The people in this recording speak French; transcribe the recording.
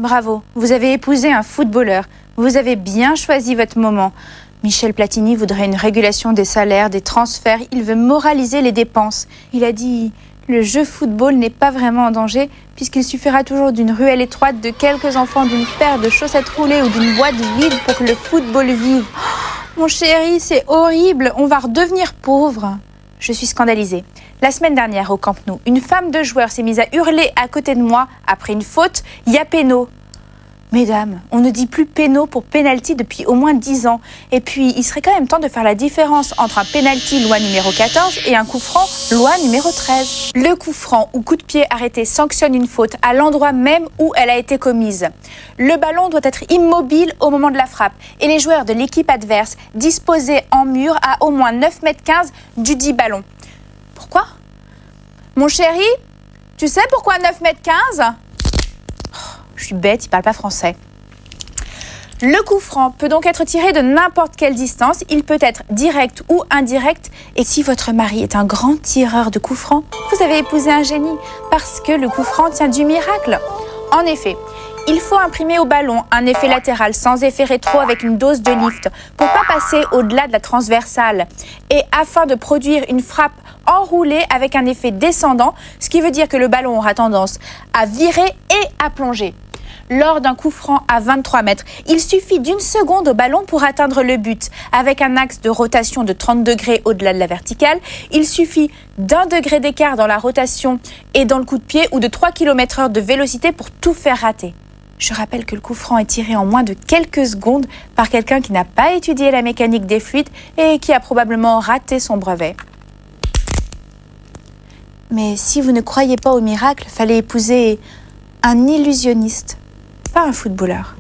Bravo, vous avez épousé un footballeur. Vous avez bien choisi votre moment. Michel Platini voudrait une régulation des salaires, des transferts. Il veut moraliser les dépenses. Il a dit « Le jeu football n'est pas vraiment en danger puisqu'il suffira toujours d'une ruelle étroite, de quelques enfants, d'une paire de chaussettes roulées ou d'une boîte vide pour que le football vive. Oh, mon chéri, c'est horrible. On va redevenir pauvre. » Je suis scandalisée. La semaine dernière, au Camp Nou, une femme de joueur s'est mise à hurler à côté de moi. Après une faute, il y a péno. Mesdames, on ne dit plus péno pour pénalty depuis au moins 10 ans. Et puis, il serait quand même temps de faire la différence entre un pénalty loi numéro 14 et un coup franc loi numéro 13. Le coup franc ou coup de pied arrêté sanctionne une faute à l'endroit même où elle a été commise. Le ballon doit être immobile au moment de la frappe et les joueurs de l'équipe adverse disposés en mur à au moins 9,15 m du dit ballon. Pourquoi ? Mon chéri, tu sais pourquoi 9,15 m ? Je suis bête, il parle pas français. Le coup franc peut donc être tiré de n'importe quelle distance. Il peut être direct ou indirect. Et si votre mari est un grand tireur de coups francs, vous avez épousé un génie. Parce que le coup franc tient du miracle. En effet, il faut imprimer au ballon un effet latéral sans effet rétro avec une dose de lift pour pas passer au-delà de la transversale. Et afin de produire une frappe enroulée avec un effet descendant, ce qui veut dire que le ballon aura tendance à virer et à plonger. Lors d'un coup franc à 23 mètres, il suffit d'une seconde au ballon pour atteindre le but. Avec un axe de rotation de 30 degrés au-delà de la verticale, il suffit d'1 degré d'écart dans la rotation et dans le coup de pied ou de 3 km/h de vélocité pour tout faire rater. Je rappelle que le coup franc est tiré en moins de quelques secondes par quelqu'un qui n'a pas étudié la mécanique des fluides et qui a probablement raté son brevet. Mais si vous ne croyez pas au miracle, fallait épouser un illusionniste, pas un footballeur.